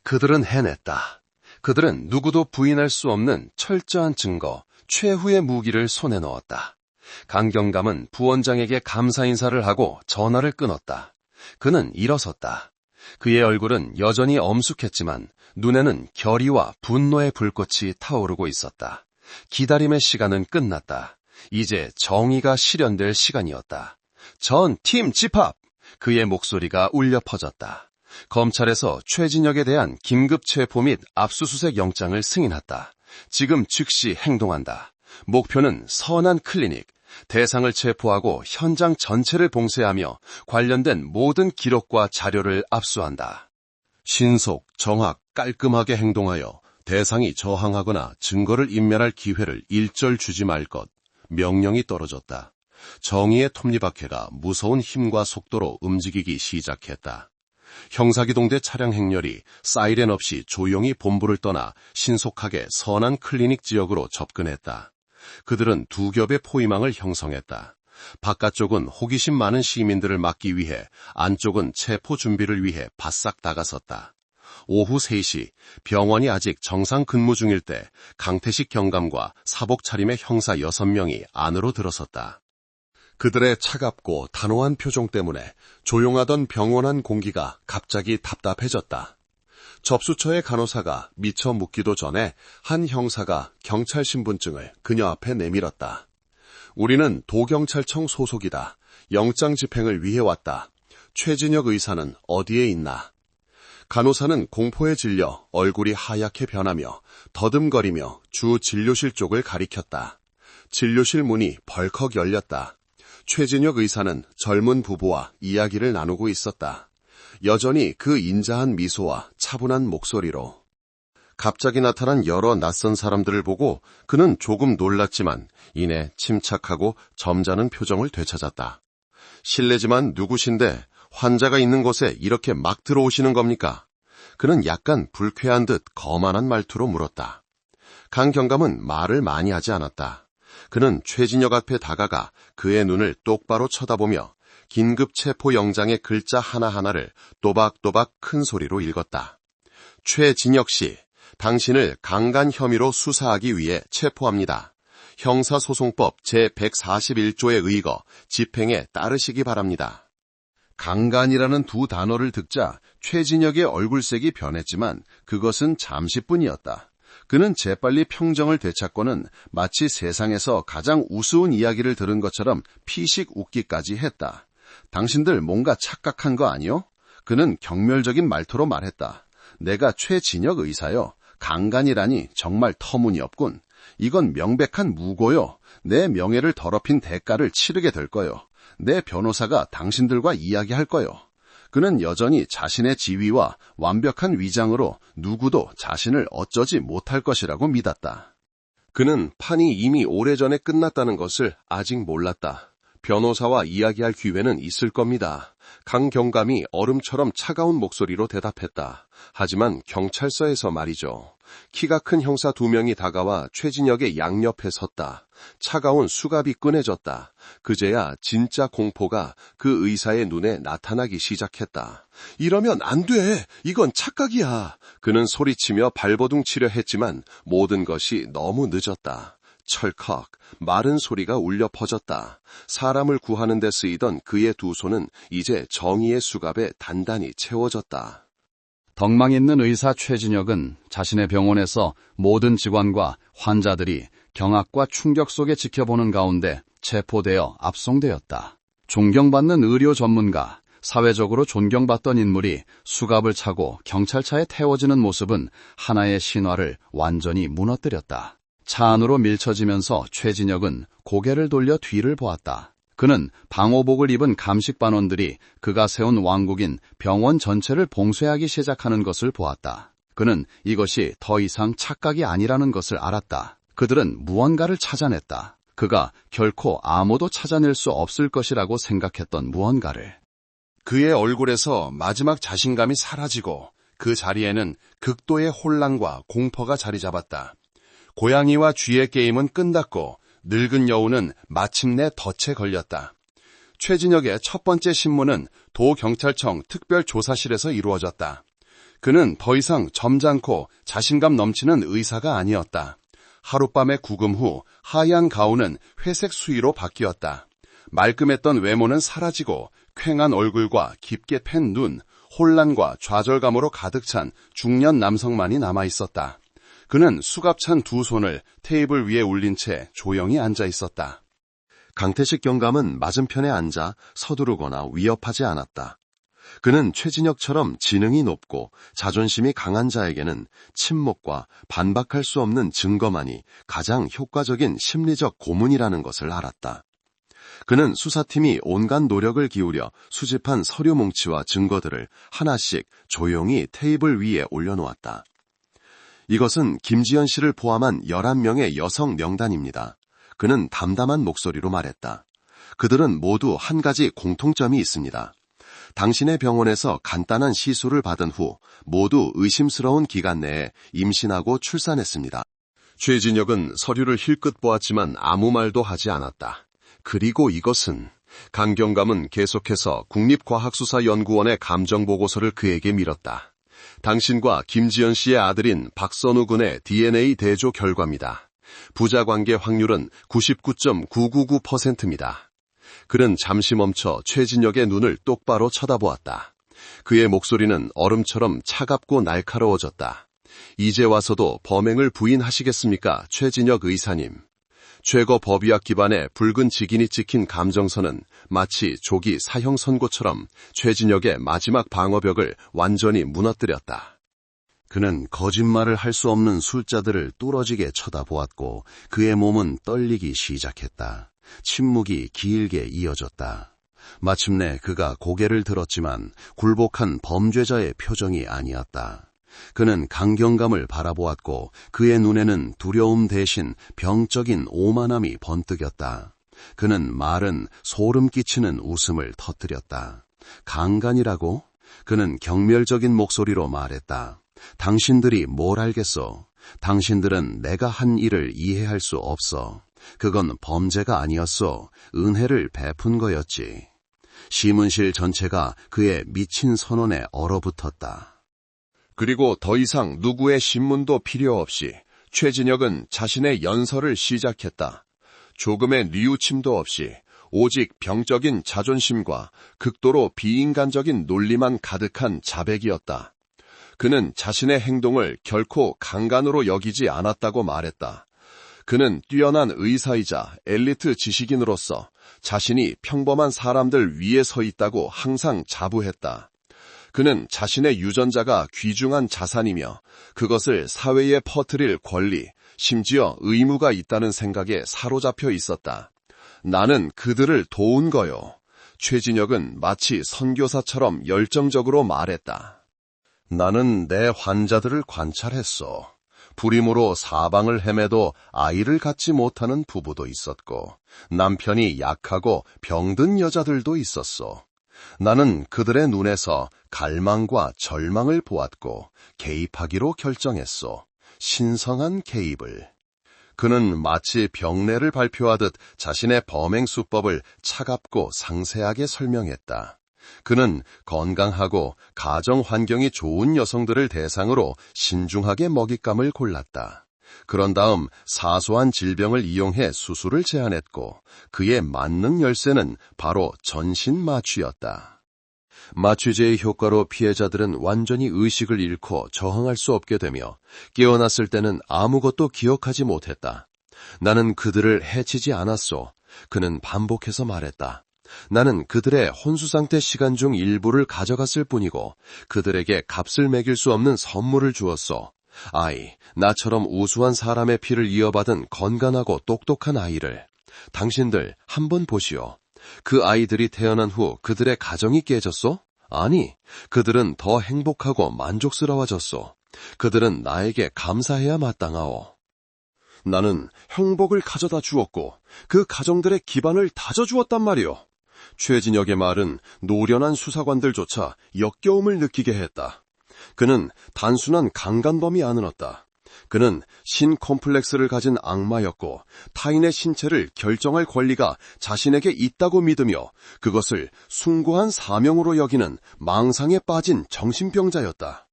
Speaker 1: 그들은 해냈다. 그들은 누구도 부인할 수 없는 철저한 증거, 최후의 무기를 손에 넣었다. 강 경감은 부원장에게 감사 인사를 하고 전화를 끊었다. 그는 일어섰다. 그의 얼굴은 여전히 엄숙했지만 눈에는 결의와 분노의 불꽃이 타오르고 있었다. 기다림의 시간은 끝났다. 이제 정의가 실현될 시간이었다. 전 팀 집합! 그의 목소리가 울려 퍼졌다. 검찰에서 최진혁에 대한 긴급 체포 및 압수수색 영장을 승인했다. 지금 즉시 행동한다. 목표는 선한 클리닉. 대상을 체포하고 현장 전체를 봉쇄하며 관련된 모든 기록과 자료를 압수한다. 신속, 정확, 깔끔하게 행동하여 대상이 저항하거나 증거를 인멸할 기회를 일절 주지 말 것. 명령이 떨어졌다. 정의의 톱니바퀴가 무서운 힘과 속도로 움직이기 시작했다. 형사기동대 차량 행렬이 사이렌 없이 조용히 본부를 떠나 신속하게 선한 클리닉 지역으로 접근했다. 그들은 두 겹의 포위망을 형성했다. 바깥쪽은 호기심 많은 시민들을 막기 위해, 안쪽은 체포 준비를 위해 바싹 다가섰다. 오후 3시 병원이 아직 정상 근무 중일 때 강태식 경감과 사복 차림의 형사 6명이 안으로 들어섰다. 그들의 차갑고 단호한 표정 때문에 조용하던 병원 안 공기가 갑자기 답답해졌다. 접수처의 간호사가 미처 묻기도 전에 한 형사가 경찰 신분증을 그녀 앞에 내밀었다. 우리는 도경찰청 소속이다. 영장 집행을 위해 왔다. 최진혁 의사는 어디에 있나? 간호사는 공포에 질려 얼굴이 하얗게 변하며 더듬거리며 주 진료실 쪽을 가리켰다. 진료실 문이 벌컥 열렸다. 최진혁 의사는 젊은 부부와 이야기를 나누고 있었다. 여전히 그 인자한 미소와 차분한 목소리로. 갑자기 나타난 여러 낯선 사람들을 보고 그는 조금 놀랐지만 이내 침착하고 점잖은 표정을 되찾았다. 실례지만 누구신데 환자가 있는 곳에 이렇게 막 들어오시는 겁니까? 그는 약간 불쾌한 듯 거만한 말투로 물었다. 강 경감은 말을 많이 하지 않았다. 그는 최진혁 앞에 다가가 그의 눈을 똑바로 쳐다보며 긴급 체포 영장의 글자 하나하나를 또박또박 큰 소리로 읽었다. 최진혁 씨, 당신을 강간 혐의로 수사하기 위해 체포합니다. 형사소송법 제141조에 의거 집행에 따르시기 바랍니다. 강간이라는 두 단어를 듣자 최진혁의 얼굴색이 변했지만 그것은 잠시뿐이었다. 그는 재빨리 평정을 되찾고는 마치 세상에서 가장 우스운 이야기를 들은 것처럼 피식 웃기까지 했다. 당신들 뭔가 착각한 거 아니요? 그는 경멸적인 말투로 말했다. 내가 최진혁 의사요. 강간이라니 정말 터무니없군. 이건 명백한 무고요. 내 명예를 더럽힌 대가를 치르게 될 거요. 내 변호사가 당신들과 이야기할 거요. 그는 여전히 자신의 지위와 완벽한 위장으로 누구도 자신을 어쩌지 못할 것이라고 믿었다. 그는 판이 이미 오래전에 끝났다는 것을 아직 몰랐다. 변호사와 이야기할 기회는 있을 겁니다. 강 경감이 얼음처럼 차가운 목소리로 대답했다. 하지만 경찰서에서 말이죠. 키가 큰 형사 2명이 다가와 최진혁의 양옆에 섰다. 차가운 수갑이 꺼내졌다. 그제야 진짜 공포가 그 의사의 눈에 나타나기 시작했다. 이러면 안 돼. 이건 착각이야. 그는 소리치며 발버둥치려 했지만 모든 것이 너무 늦었다. 철컥, 마른 소리가 울려 퍼졌다. 사람을 구하는 데 쓰이던 그의 두 손은 이제 정의의 수갑에 단단히 채워졌다.
Speaker 4: 덕망 있는 의사 최진혁은 자신의 병원에서 모든 직원과 환자들이 경악과 충격 속에 지켜보는 가운데 체포되어 압송되었다. 존경받는 의료 전문가, 사회적으로 존경받던 인물이 수갑을 차고 경찰차에 태워지는 모습은 하나의 신화를 완전히 무너뜨렸다. 차 안으로 밀쳐지면서 최진혁은 고개를 돌려 뒤를 보았다. 그는 방호복을 입은 감식반원들이 그가 세운 왕국인 병원 전체를 봉쇄하기 시작하는 것을 보았다. 그는 이것이 더 이상 착각이 아니라는 것을 알았다. 그들은 무언가를 찾아냈다. 그가 결코 아무도 찾아낼 수 없을 것이라고 생각했던 무언가를.
Speaker 2: 그의 얼굴에서 마지막 자신감이 사라지고 그 자리에는 극도의 혼란과 공포가 자리 잡았다. 고양이와 쥐의 게임은 끝났고 늙은 여우는 마침내 덫에 걸렸다. 최진혁의 첫 번째 신문은 도경찰청 특별조사실에서 이루어졌다. 그는 더 이상 점잖고 자신감 넘치는 의사가 아니었다. 하룻밤의 구금 후 하얀 가운은 회색 수의로 바뀌었다. 말끔했던 외모는 사라지고 퀭한 얼굴과 깊게 팬 눈, 혼란과 좌절감으로 가득 찬 중년 남성만이 남아있었다. 그는 수갑찬 두 손을 테이블 위에 올린 채 조용히 앉아 있었다.
Speaker 1: 강태식 경감은 맞은편에 앉아 서두르거나 위협하지 않았다. 그는 최진혁처럼 지능이 높고 자존심이 강한 자에게는 침묵과 반박할 수 없는 증거만이 가장 효과적인 심리적 고문이라는 것을 알았다. 그는 수사팀이 온갖 노력을 기울여 수집한 서류 뭉치와 증거들을 하나씩 조용히 테이블 위에 올려놓았다. 이것은 김지연 씨를 포함한 11명의 여성 명단입니다. 그는 담담한 목소리로 말했다. 그들은 모두 한 가지 공통점이 있습니다. 당신의 병원에서 간단한 시술을 받은 후 모두 의심스러운 기간 내에 임신하고 출산했습니다. 최진혁은 서류를 힐끗 보았지만 아무 말도 하지 않았다. 그리고 이것은 강경감은 계속해서 국립과학수사연구원의 감정보고서를 그에게 밀었다. 당신과 김지연 씨의 아들인 박선우 군의 DNA 대조 결과입니다. 부자관계 확률은 99.999%입니다. 그는 잠시 멈춰 최진혁의 눈을 똑바로 쳐다보았다. 그의 목소리는 얼음처럼 차갑고 날카로워졌다. 이제 와서도 범행을 부인하시겠습니까, 최진혁 의사님? 최고 법의학 기반의 붉은 직인이 찍힌 감정선은 마치 조기 사형 선고처럼 최진혁의 마지막 방어벽을 완전히 무너뜨렸다. 그는 거짓말을 할 수 없는 술자들을 뚫어지게 쳐다보았고 그의 몸은 떨리기 시작했다. 침묵이 길게 이어졌다. 마침내 그가 고개를 들었지만 굴복한 범죄자의 표정이 아니었다. 그는 강경감을 바라보았고 그의 눈에는 두려움 대신 병적인 오만함이 번뜩였다. 그는 마른 소름 끼치는 웃음을 터뜨렸다. 강간이라고? 그는 경멸적인 목소리로 말했다. 당신들이 뭘 알겠어? 당신들은 내가 한 일을 이해할 수 없어. 그건 범죄가 아니었어. 은혜를 베푼 거였지. 시문실 전체가 그의 미친 선언에 얼어붙었다. 그리고 더 이상 누구의 신문도 필요 없이 최진혁은 자신의 연설을 시작했다. 조금의 뉘우침도 없이 오직 병적인 자존심과 극도로 비인간적인 논리만 가득한 자백이었다. 그는 자신의 행동을 결코 강간으로 여기지 않았다고 말했다. 그는 뛰어난 의사이자 엘리트 지식인으로서 자신이 평범한 사람들 위에 서 있다고 항상 자부했다. 그는 자신의 유전자가 귀중한 자산이며 그것을 사회에 퍼뜨릴 권리, 심지어 의무가 있다는 생각에 사로잡혀 있었다. 나는 그들을 도운 거요. 최진혁은 마치 선교사처럼 열정적으로 말했다. 나는 내 환자들을 관찰했어. 불임으로 사방을 헤매도 아이를 갖지 못하는 부부도 있었고 남편이 약하고 병든 여자들도 있었어. 나는 그들의 눈에서 갈망과 절망을 보았고 개입하기로 결정했소. 신성한 개입을. 그는 마치 병례를 발표하듯 자신의 범행 수법을 차갑고 상세하게 설명했다. 그는 건강하고 가정 환경이 좋은 여성들을 대상으로 신중하게 먹잇감을 골랐다. 그런 다음 사소한 질병을 이용해 수술을 제안했고 그의 만능 열쇠는 바로 전신 마취였다. 마취제의 효과로 피해자들은 완전히 의식을 잃고 저항할 수 없게 되며 깨어났을 때는 아무것도 기억하지 못했다. 나는 그들을 해치지 않았소. 그는 반복해서 말했다. 나는 그들의 혼수상태 시간 중 일부를 가져갔을 뿐이고 그들에게 값을 매길 수 없는 선물을 주었소. 아이, 나처럼 우수한 사람의 피를 이어받은 건강하고 똑똑한 아이를. 당신들 한번 보시오. 그 아이들이 태어난 후 그들의 가정이 깨졌소? 아니, 그들은 더 행복하고 만족스러워졌소. 그들은 나에게 감사해야 마땅하오. 나는 행복을 가져다 주었고 그 가정들의 기반을 다져주었단 말이오. 최진혁의 말은 노련한 수사관들조차 역겨움을 느끼게 했다. 그는 단순한 강간범이 아니었다. 그는 신콤플렉스를 가진 악마였고 타인의 신체를 결정할 권리가 자신에게 있다고 믿으며 그것을 숭고한 사명으로 여기는 망상에 빠진 정신병자였다.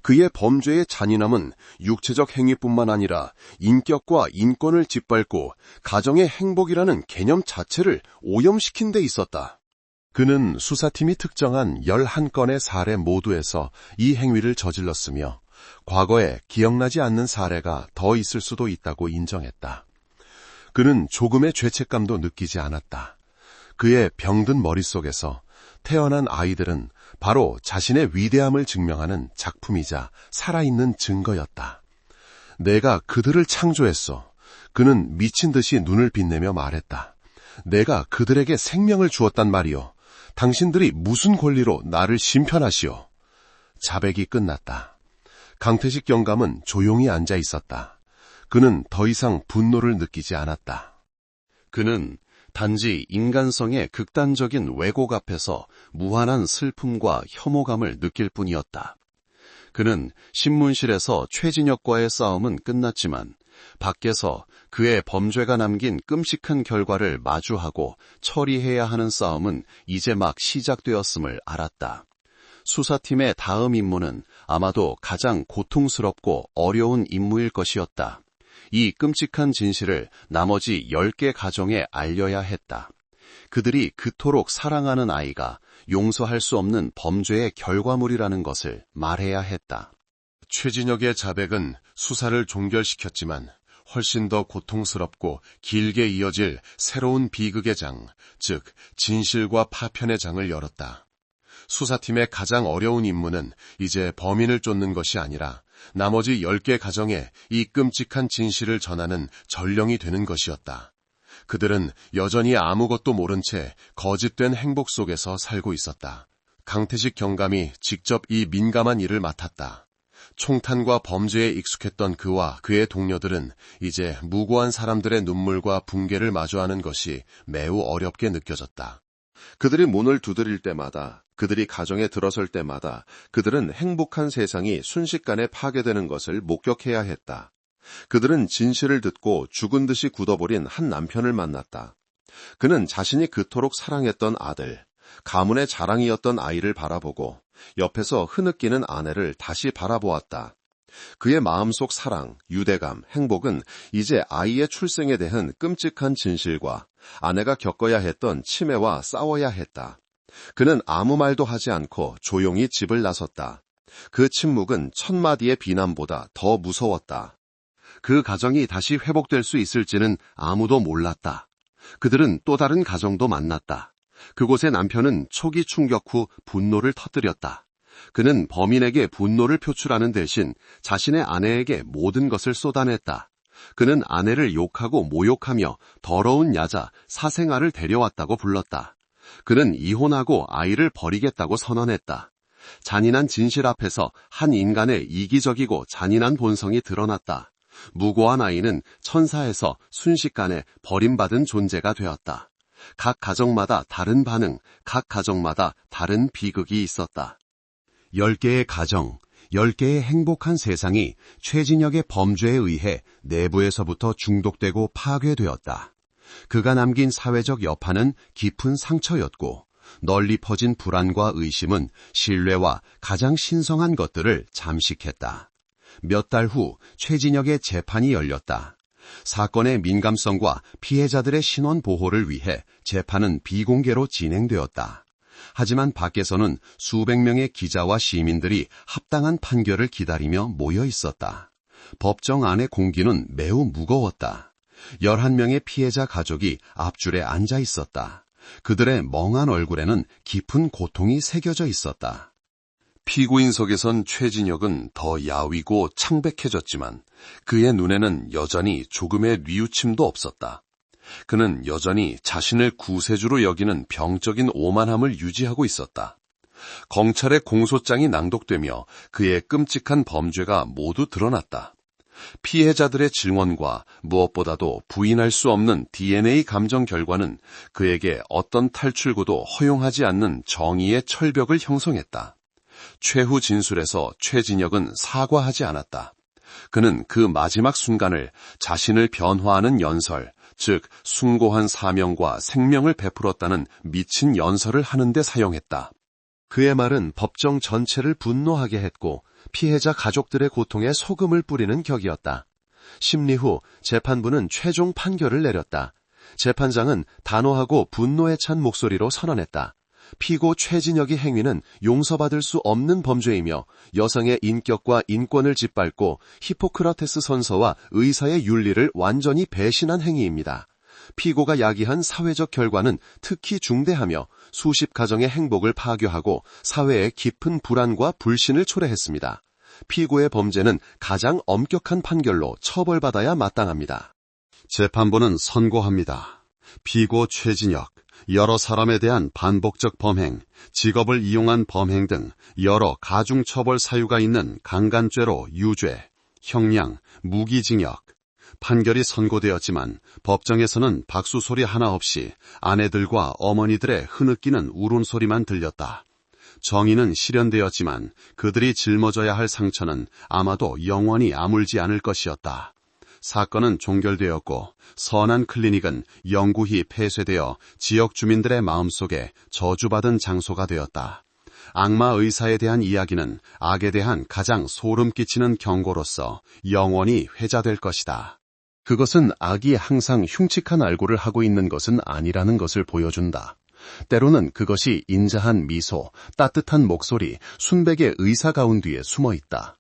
Speaker 1: 그의 범죄의 잔인함은 육체적 행위뿐만 아니라 인격과 인권을 짓밟고 가정의 행복이라는 개념 자체를 오염시킨 데 있었다. 그는 수사팀이 특정한 11건의 사례 모두에서 이 행위를 저질렀으며 과거에 기억나지 않는 사례가 더 있을 수도 있다고 인정했다. 그는 조금의 죄책감도 느끼지 않았다. 그의 병든 머릿속에서 태어난 아이들은 바로 자신의 위대함을 증명하는 작품이자 살아있는 증거였다. 내가 그들을 창조했어. 그는 미친 듯이 눈을 빛내며 말했다. 내가 그들에게 생명을 주었단 말이오. 당신들이 무슨 권리로 나를 심판하시오. 자백이 끝났다. 강태식 경감은 조용히 앉아 있었다. 그는 더 이상 분노를 느끼지 않았다. 그는 단지 인간성의 극단적인 왜곡 앞에서 무한한 슬픔과 혐오감을 느낄 뿐이었다. 그는 신문실에서 최진혁과의 싸움은 끝났지만 밖에서 그의 범죄가 남긴 끔찍한 결과를 마주하고 처리해야 하는 싸움은 이제 막 시작되었음을 알았다. 수사팀의 다음 임무는 아마도 가장 고통스럽고 어려운 임무일 것이었다. 이 끔찍한 진실을 나머지 10개 가정에 알려야 했다. 그들이 그토록 사랑하는 아이가 용서할 수 없는 범죄의 결과물이라는 것을 말해야 했다. 최진혁의 자백은 수사를 종결시켰지만 훨씬 더 고통스럽고 길게 이어질 새로운 비극의 장, 즉 진실과 파편의 장을 열었다. 수사팀의 가장 어려운 임무는 이제 범인을 쫓는 것이 아니라 나머지 10개 가정에 이 끔찍한 진실을 전하는 전령이 되는 것이었다. 그들은 여전히 아무것도 모른 채 거짓된 행복 속에서 살고 있었다. 강태식 경감이 직접 이 민감한 일을 맡았다. 총탄과 범죄에 익숙했던 그와 그의 동료들은 이제 무고한 사람들의 눈물과 붕괴를 마주하는 것이 매우 어렵게 느껴졌다. 그들이 문을 두드릴 때마다, 그들이 가정에 들어설 때마다 그들은 행복한 세상이 순식간에 파괴되는 것을 목격해야 했다. 그들은 진실을 듣고 죽은 듯이 굳어버린 한 남편을 만났다. 그는 자신이 그토록 사랑했던 아들, 가문의 자랑이었던 아이를 바라보고 옆에서 흐느끼는 아내를 다시 바라보았다. 그의 마음속 사랑, 유대감, 행복은 이제 아이의 출생에 대한 끔찍한 진실과 아내가 겪어야 했던 치매와 싸워야 했다. 그는 아무 말도 하지 않고 조용히 집을 나섰다. 그 침묵은 1000마디의 비난보다 더 무서웠다. 그 가정이 다시 회복될 수 있을지는 아무도 몰랐다. 그들은 또 다른 가정도 만났다. 그곳의 남편은 초기 충격 후 분노를 터뜨렸다. 그는 범인에게 분노를 표출하는 대신 자신의 아내에게 모든 것을 쏟아냈다. 그는 아내를 욕하고 모욕하며 더러운 야자, 사생아를 데려왔다고 불렀다. 그는 이혼하고 아이를 버리겠다고 선언했다. 잔인한 진실 앞에서 한 인간의 이기적이고 잔인한 본성이 드러났다. 무고한 아이는 천사에서 순식간에 버림받은 존재가 되었다. 각 가정마다 다른 반응, 각 가정마다 다른 비극이 있었다. 10개의 가정, 10개의 행복한 세상이 최진혁의 범죄에 의해 내부에서부터 중독되고 파괴되었다. 그가 남긴 사회적 여파는 깊은 상처였고 널리 퍼진 불안과 의심은 신뢰와 가장 신성한 것들을 잠식했다. 몇 달 후 최진혁의 재판이 열렸다. 사건의 민감성과 피해자들의 신원 보호를 위해 재판은 비공개로 진행되었다. 하지만 밖에서는 수백 명의 기자와 시민들이 합당한 판결을 기다리며 모여 있었다. 법정 안의 공기는 매우 무거웠다. 11명의 피해자 가족이 앞줄에 앉아 있었다.
Speaker 2: 그들의 멍한 얼굴에는 깊은 고통이 새겨져 있었다.
Speaker 1: 피고인석에선 최진혁은 더 야위고 창백해졌지만 그의 눈에는 여전히 조금의 뉘우침도 없었다. 그는 여전히 자신을 구세주로 여기는 병적인 오만함을 유지하고 있었다. 검찰의 공소장이 낭독되며 그의 끔찍한 범죄가 모두 드러났다. 피해자들의 증언과 무엇보다도 부인할 수 없는 DNA 감정 결과는 그에게 어떤 탈출구도 허용하지 않는 정의의 철벽을 형성했다. 최후 진술에서 최진혁은 사과하지 않았다. 그는 그 마지막 순간을 자신을 변화하는 연설, 즉 숭고한 사명과 생명을 베풀었다는 미친 연설을 하는 데 사용했다.
Speaker 2: 그의 말은 법정 전체를 분노하게 했고 피해자 가족들의 고통에 소금을 뿌리는 격이었다. 심리 후 재판부는 최종 판결을 내렸다. 재판장은 단호하고 분노에 찬 목소리로 선언했다. 피고 최진혁의 행위는 용서받을 수 없는 범죄이며 여성의 인격과 인권을 짓밟고 히포크라테스 선서와 의사의 윤리를 완전히 배신한 행위입니다. 피고가 야기한 사회적 결과는 특히 중대하며 수십 가정의 행복을 파괴하고 사회에 깊은 불안과 불신을 초래했습니다. 피고의 범죄는 가장 엄격한 판결로 처벌받아야 마땅합니다. 재판부는 선고합니다. 피고 최진혁, 여러 사람에 대한 반복적 범행, 직업을 이용한 범행 등 여러 가중처벌 사유가 있는 강간죄로 유죄, 형량, 무기징역. 판결이 선고되었지만 법정에서는 박수 소리 하나 없이 아내들과 어머니들의 흐느끼는 울음소리만 들렸다. 정의는 실현되었지만 그들이 짊어져야 할 상처는 아마도 영원히 아물지 않을 것이었다. 사건은 종결되었고 선한 클리닉은 영구히 폐쇄되어 지역 주민들의 마음속에 저주받은 장소가 되었다. 악마 의사에 대한 이야기는 악에 대한 가장 소름 끼치는 경고로서 영원히 회자될 것이다.
Speaker 1: 그것은 악이 항상 흉측한 알고를 하고 있는 것은 아니라는 것을 보여준다. 때로는 그것이 인자한 미소, 따뜻한 목소리, 순백의 의사 가운 뒤에 숨어 있다.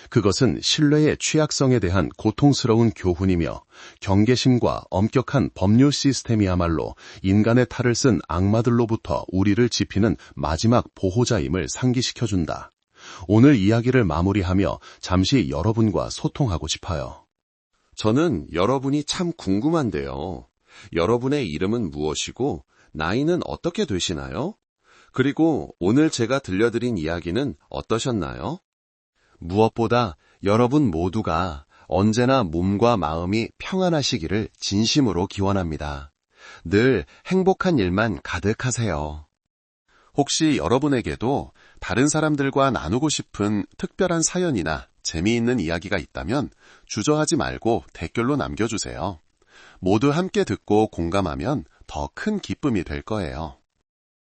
Speaker 1: 그것은 신뢰의 취약성에 대한 고통스러운 교훈이며 경계심과 엄격한 법률 시스템이야말로 인간의 탈을 쓴 악마들로부터 우리를 지피는 마지막 보호자임을 상기시켜준다. 오늘 이야기를 마무리하며 잠시 여러분과 소통하고 싶어요. 저는 여러분이 참 궁금한데요. 여러분의 이름은 무엇이고 나이는 어떻게 되시나요? 그리고 오늘 제가 들려드린 이야기는 어떠셨나요? 무엇보다 여러분 모두가 언제나 몸과 마음이 평안하시기를 진심으로 기원합니다. 늘 행복한 일만 가득하세요. 혹시 여러분에게도 다른 사람들과 나누고 싶은 특별한 사연이나 재미있는 이야기가 있다면 주저하지 말고 댓글로 남겨주세요. 모두 함께 듣고 공감하면 더 큰 기쁨이 될 거예요.